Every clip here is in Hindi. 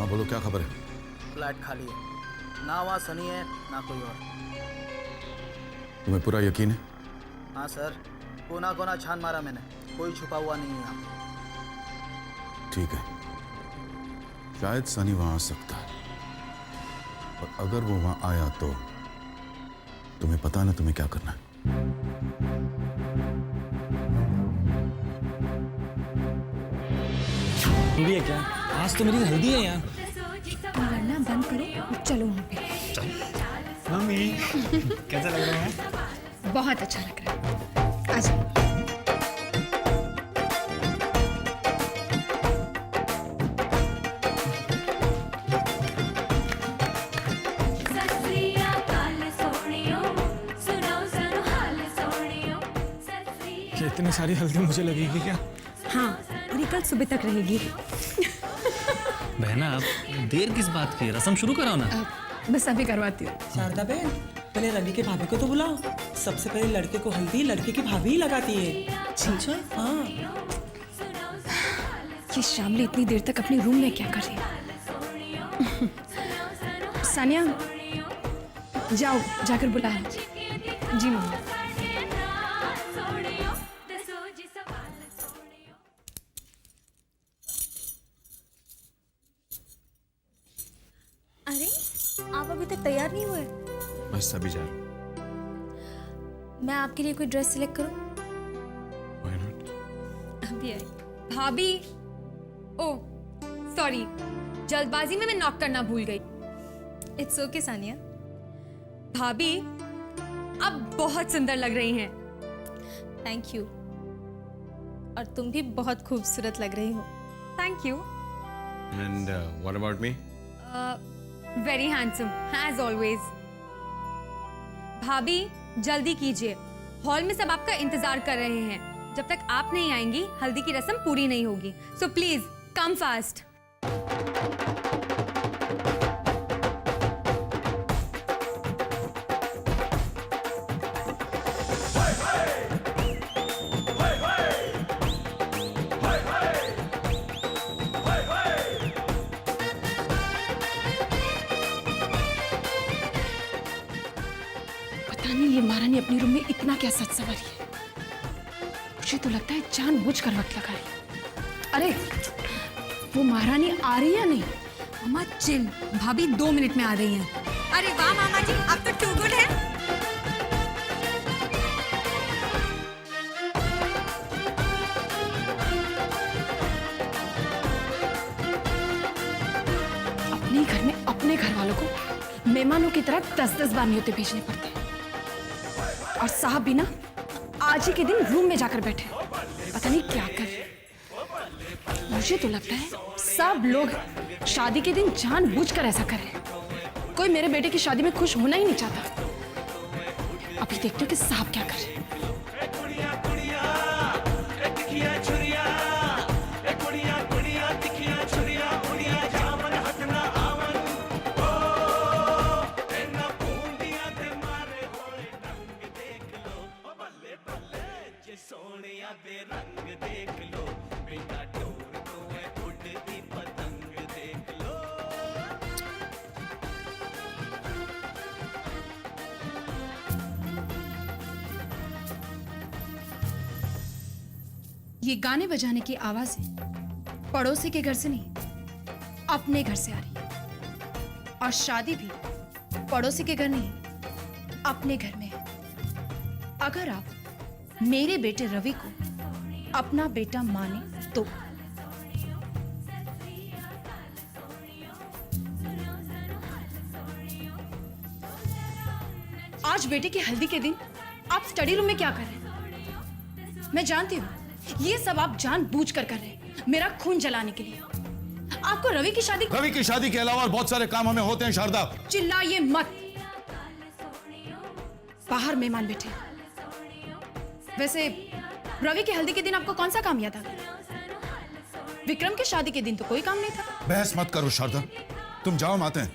हाँ बोलो, क्या खबर है? फ्लैट खाली है, ना वहाँ सनी है ना कोई और। तुम्हें पूरा यकीन है? हाँ सर, कोना कोना छान मारा मैंने, कोई छुपा हुआ नहीं है यहाँ। ठीक है, शायद सनी वहां आ सकता है, और अगर वो वहां आया तो तुम्हें पता ना तुम्हें क्या करना है। भी है क्या? आज तो मेरी हल्दी है यार। लड़ना बंद करो और चलो वहाँ पे। मम्मी कैसा लग रहा है? बहुत अच्छा लग रहा है। आ जाओ। इतनी सारी हल्दी मुझे लगेगी क्या? हाँ, और ये कल सुबह तक रहेगी। बहना, आप देर किस बात की? रस्म शुरू कराओ ना। बस अभी करवाती हूँ। शारदा बहन, पहले रवि के भाभी को तो बुलाओ। सबसे पहले लड़के को हल्दी लड़के की भाभी ही लगाती है। अच्छा हाँ। ये शामली इतनी देर तक अपने रूम में क्या कर रही है? सानिया, जाओ जाकर बुलाओ। जी मम्मी। अरे आप अभी तक तैयार नहीं हुए? बस अभी जा रहा हूं। मैं आपके लिए कोई ड्रेस सिलेक्ट करूं? Why not? अभी आई। भाभी, ओ सॉरी, जल्दबाजी में मैं नॉक करना भूल गई। It's okay Sania. भाभी, आप बहुत सुंदर लग रही हैं। Thank you. और तुम भी बहुत खूबसूरत लग रही हो। Thank you. And what about me? Very handsome as always. भाभी, जल्दी कीजिए, हॉल में सब आपका इंतजार कर रहे हैं। जब तक आप नहीं आएंगी हल्दी की रस्म पूरी नहीं होगी। So please come fast. ये महारानी अपने रूम में इतना क्या सच सवारी है? मुझे तो लगता है जानबूझकर वक्त लगा रही है। अरे वो महारानी आ रही है नहीं? मामा चिल, भाभी 2 मिनट में आ रही हैं। अरे वाह मामा जी, आप तो टू गुड हैं। अपने घर में अपने घर वालों को मेहमानों की तरह 10-10 बार न्योते भेजने पड़ते हैं। और साहब भी ना आज ही के दिन रूम में जाकर बैठे, पता नहीं क्या कर। मुझे तो लगता है सब लोग शादी के दिन जानबूझकर ऐसा कर रहे हैं। कोई मेरे बेटे की शादी में खुश होना ही नहीं चाहता। अभी देखते हो कि साहब क्या कर रहे हैं। ये गाने बजाने की आवाजें पड़ोसी के घर से नहीं, अपने घर से आ रही है। और शादी भी पड़ोसी के घर नहीं, अपने घर में है। अगर आप मेरे बेटे रवि को अपना बेटा माने तो। आज बेटे की हल्दी के दिन आप स्टडी रूम में क्या कर रहे हैं? मैं जानती हूं ये सब आप जानबूझकर कर रहे हैं, मेरा खून जलाने के लिए। आपको रवि की शादी के अलावा बहुत सारे काम हमें होते हैं शारदा। चिल्लाइए मत, बाहर मेहमान बैठे। वैसे रवि की हल्दी के दिन आपको कौन सा काम याद आ गया? विक्रम की शादी के दिन तो कोई काम नहीं था। बहस मत करो शारदा, तुम जाओ, हम आते हैं।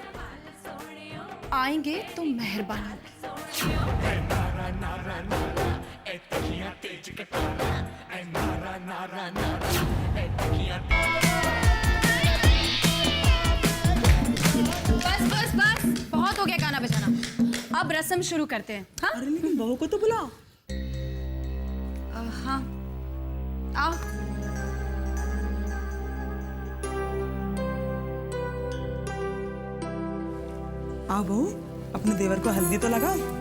आएंगे तो मेहरबानी होगी। रस्म शुरू करते हैं। हाँ अरे लेकिन बहू को तो बुलाओ। हाँ आओ। आओ बहू, अपने देवर को हल्दी तो लगाओ।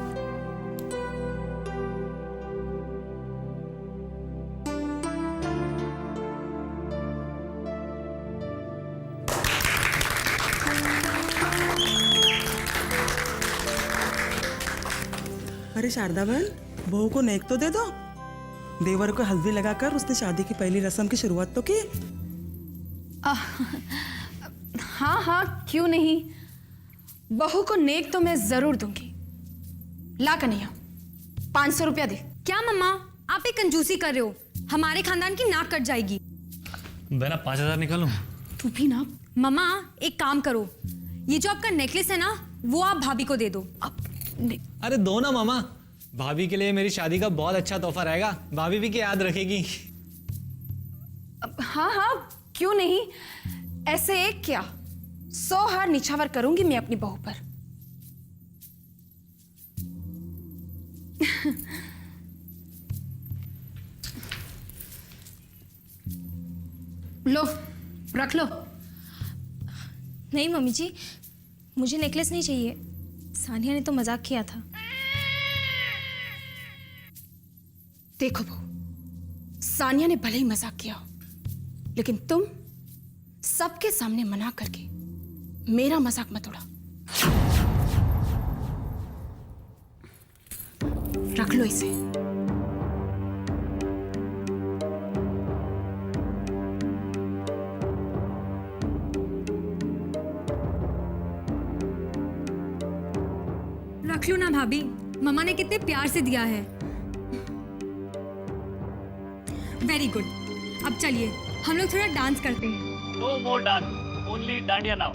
अरे शारदा बहन, बहू को नेक तो दे दो। देवर को हल्दी लगाकर उसने शादी की पहली रस्म की शुरुआत तो की। हाँ हाँ क्यों नहीं, बहू को नेक तो मैं जरूर दूंगी। ला कन्हैया 500 रुपया दे। क्या मम्मा, आप एक कंजूसी कर रहे हो, हमारे खानदान की नाक कट जाएगी। बहना 5,000 निकालूं? तू भी ना। मम्मा एक काम करो, ये जो आपका नेकलेस है ना, वो आप भाभी को दे दो। अब अरे दो ना मामा, भाभी के लिए मेरी शादी का बहुत अच्छा तोहफा रहेगा, भाभी भी के याद रखेगी। हाँ हाँ क्यों नहीं, ऐसे एक क्या 100 हार निछावर करूंगी मैं अपनी बहू पर। लो रख लो। नहीं मम्मी जी, मुझे नेकलेस नहीं चाहिए, सानिया ने तो मजाक किया था। देखो बहू, सानिया ने भले ही मजाक किया हो, लेकिन तुम सबके सामने मना करके मेरा मजाक मत उड़ा। रख लो इसे। रख लो ना भाभी, मम्मा ने कितने प्यार से दिया है। वेरी गुड, अब चलिए हम लोग थोड़ा डांस करते हैं। No more dance, only dandiya now.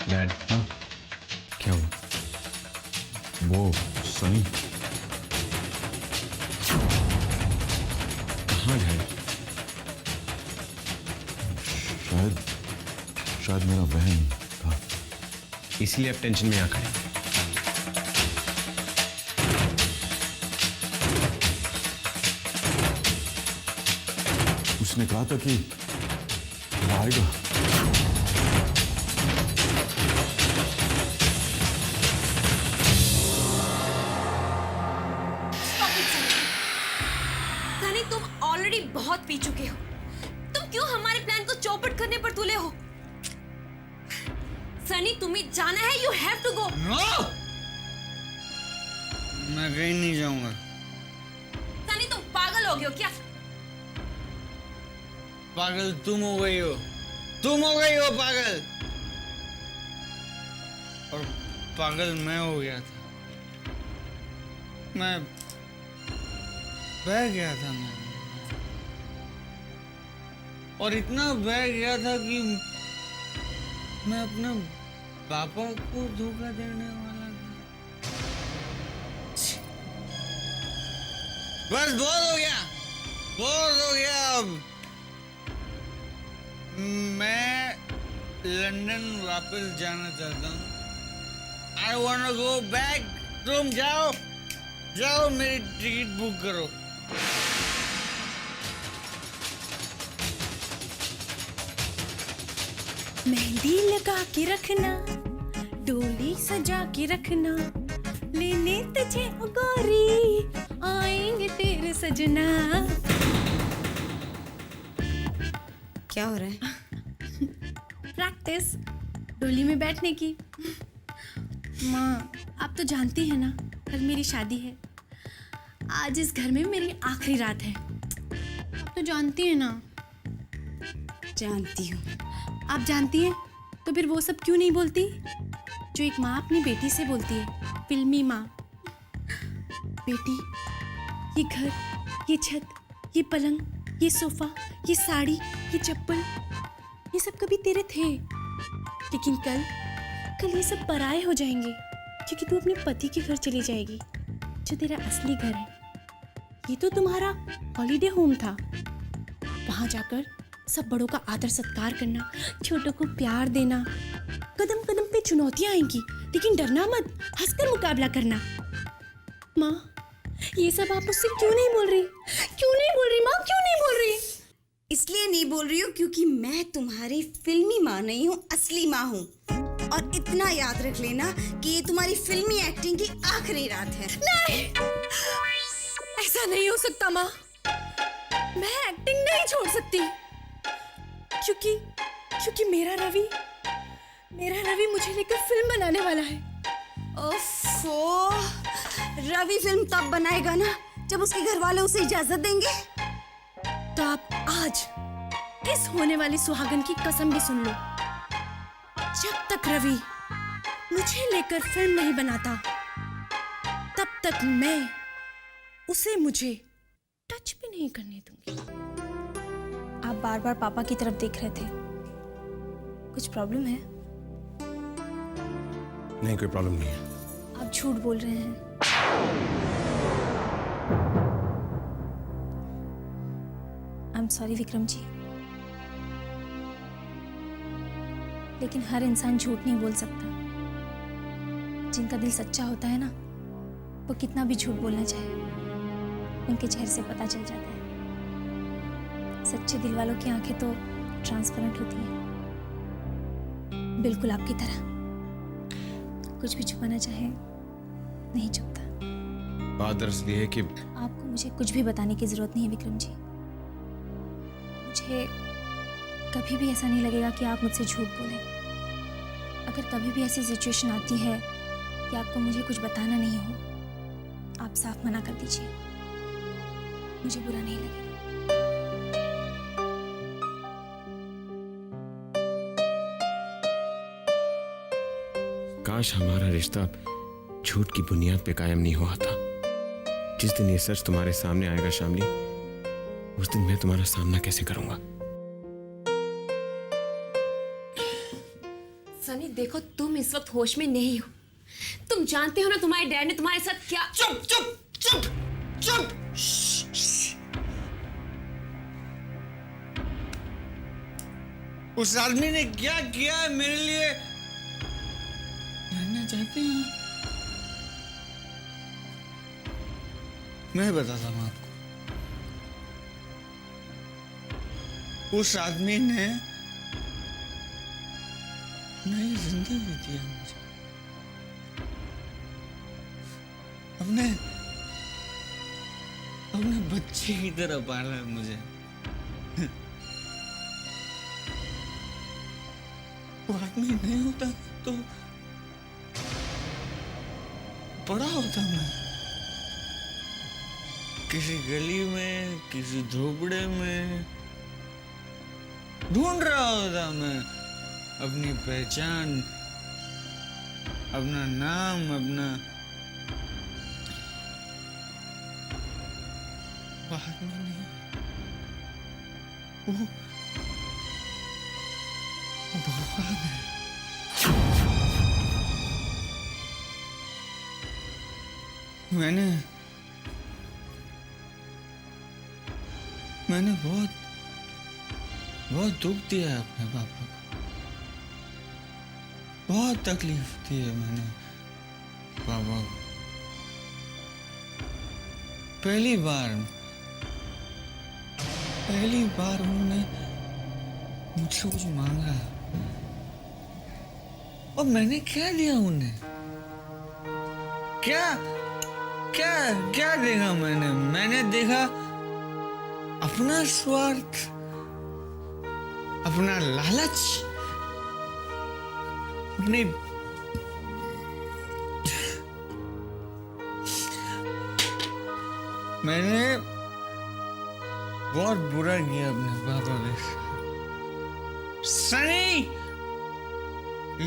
Dad, क्या हुआ? वो सनी कहाँ गए? शायद शायद मेरा वहम था। इसलिए अब टेंशन में आ खड़े। उसने कहा था कि वो आएगा। सनी, तुम ऑलरेडी बहुत पी चुके हो। तुम क्यों हमारे प्लान को चौपट करने पर तुले हो? सनी, तुम्हें जाना है, you have to go. No, मैं कहीं नहीं जाऊंगा। सनी, तुम पागल हो गए हो क्या? पागल तुम हो गई हो, तुम हो गई हो पागल, और पागल मैं हो गया था। मैं बह गया था और इतना बह गया था कि मैं अपने पापा को धोखा देने वाला था। बस बहुत हो गया, बहुत हो गया। अब मैं लंदन वापस जाना चाहता हूँ। I wanna go back। तुम जाओ, जाओ मेरी टिकट बुक करो। मेहंदी लगा के रखना, डोली सजा के रखना, लेने तुझे ओ गोरी, आएंगे तेरे सजना। क्या हो रहा है? प्रैक्टिस डोली में बैठने की। माँ, आप तो जानती हैं ना, कल मेरी शादी है। आज इस घर में मेरी आखिरी रात है। आप तो जानती हैं ना। जानती हूँ। आप जानती हैं तो फिर वो सब क्यों नहीं बोलती जो एक माँ अपनी बेटी से बोलती है? फिल्मी माँ। बेटी, ये घर, ये छत, ये पलंग, ये सोफा, ये साड़ी, ये चप्पल, ये सब कभी तेरे थे, लेकिन कल ये सब पराए हो जाएंगे क्योंकि तू अपने पति के घर चली जाएगी, जो तेरा असली घर है। ये तो तुम्हारा हॉलीडे होम था। वहां जाकर सब बड़ों का आदर सत्कार करना, छोटों को प्यार देना। कदम कदम पे चुनौतियां आएंगी, लेकिन डरना मत, हंसकर मुकाबला करना। माँ, ये सब आप मुझसे क्यों नहीं बोल रही? क्यों नहीं बोल रही माँ, क्यों नहीं बोल रही? इसलिए नहीं बोल रही हूँ क्योंकि मैं तुम्हारी फिल्मी माँ नहीं हूँ, असली माँ हूँ। और इतना याद रख लेना कि ये तुम्हारी फिल्मी एक्टिंग की आखिरी रात है। नहीं, ऐसा नहीं हो सकता माँ। मैं एक्टिंग नहीं छोड़ सकती क्योंकि मेरा रवि मुझे लेकर फिल्म बनाने वाला है। ओफो, रवि फिल्म तब बनाएगा ना जब उसके घर वाले उसे इजाजत देंगे। तो आप आज इस होने वाली सुहागन की कसम भी सुन लो, जब तक रवि मुझे लेकर फिल्म नहीं बनाता, तब तक मैं उसे मुझे टच भी नहीं करने दूंगी। आप बार बार पापा की तरफ देख रहे थे, कुछ प्रॉब्लम है? नहीं, कोई प्रॉब्लम नहीं है। आप झूठ बोल रहे हैं। I am sorry Vikram ji, लेकिन हर इंसान झूठ नहीं बोल सकता। जिनका दिल सच्चा होता है ना, वो कितना भी झूठ बोलना चाहे, उनके चेहरे से पता चल जाता है। सच्चे दिल वालों की आंखें तो ट्रांसपेरेंट होती हैं, बिल्कुल आपकी तरह। कुछ भी छुपाना चाहे नहीं छुपता। बात दरअसल ये है कि आपको मुझे कुछ भी बताने की जरूरत नहीं है विक्रम जी। मुझे कभी भी ऐसा नहीं लगेगा कि आप मुझसे झूठ बोलें। अगर कभी भी ऐसी सिचुएशन आती है कि आपको मुझे कुछ बताना नहीं हो, आप साफ मना कर दीजिए, मुझे बुरा नहीं लगेगा। काश हमारा रिश्ता झूठ की बुनियाद पे कायम नहीं हुआ था। जिस दिन ये सच तुम्हारे सामने आएगा शामली, उस दिन मैं तुम्हारा सामना कैसे करूंगा? सनी देखो, तुम इस वक्त होश में नहीं हो। तुम जानते हो ना तुम्हारे डैड ने तुम्हारे साथ क्या। चुप चुप चुप चुप। उस आदमी ने क्या किया है मेरे लिए जानना चाहते हैं? मैं बताता हूं आपको। उस आदमी ने नई जिंदगी दी है मुझे। अपने बच्चे की तरह पाला है मुझे। वो आदमी नहीं होता तो बड़ा होता मैं, किसी गली में, किसी झोपड़े में ढूंढ रहा होता मैं अपनी पहचान, अपना नाम, अपना। वो आदमी नहीं, वो भगवान है। मैंने बहुत दुख दिया है अपने पापा को, बहुत तकलीफ दी है मैंने पापा को। पहली बार उन्होंने मुझसे कुछ मांगा और मैंने क्या दिया उन्हें? क्या देखा मैंने देखा अपना स्वार्थ, अपना लालच, अपनी मैंने बहुत बुरा किया अपने पापा के साथ। Sunny,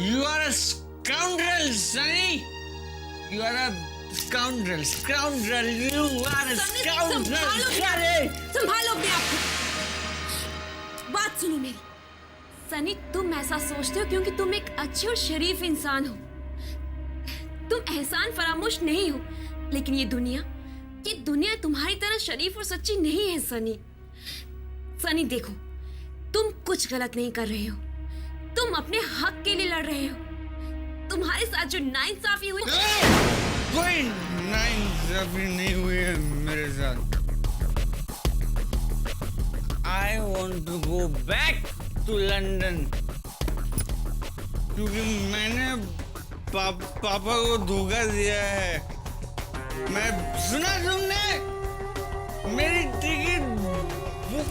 you are a scoundrel, Sunny. You are a scoundrel. You are a scoundrel. संभालो अपने आप को। बात सुनो मेरी। सनी, तुम ऐसा सोचते हो क्योंकि तुम एक अच्छे और शरीफ इंसान हो। तुम एहसान फरामोश नहीं हो, लेकिन ये दुनिया तुम्हारी तरह शरीफ और सच्ची नहीं है सनी। सनी देखो, तुम कुछ गलत नहीं कर रहे हो। तुम अपने हक के लिए लड़ रहे हो। तुम्हारे साथ जो नाइंसाफी हुई, कोई नाइंसाफी नहीं हुई है मेरे साथ। I want to go back to London क्योंकि मैंने पापा को धोखा दिया है। मैं सुना तुमने मेरी टिकट बुक।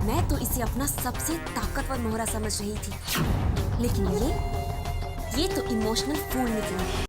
मैं तो इसे अपना सबसे ताकतवर मोहरा समझ रही थी, लेकिन ये तो इमोशनल फूल निकला।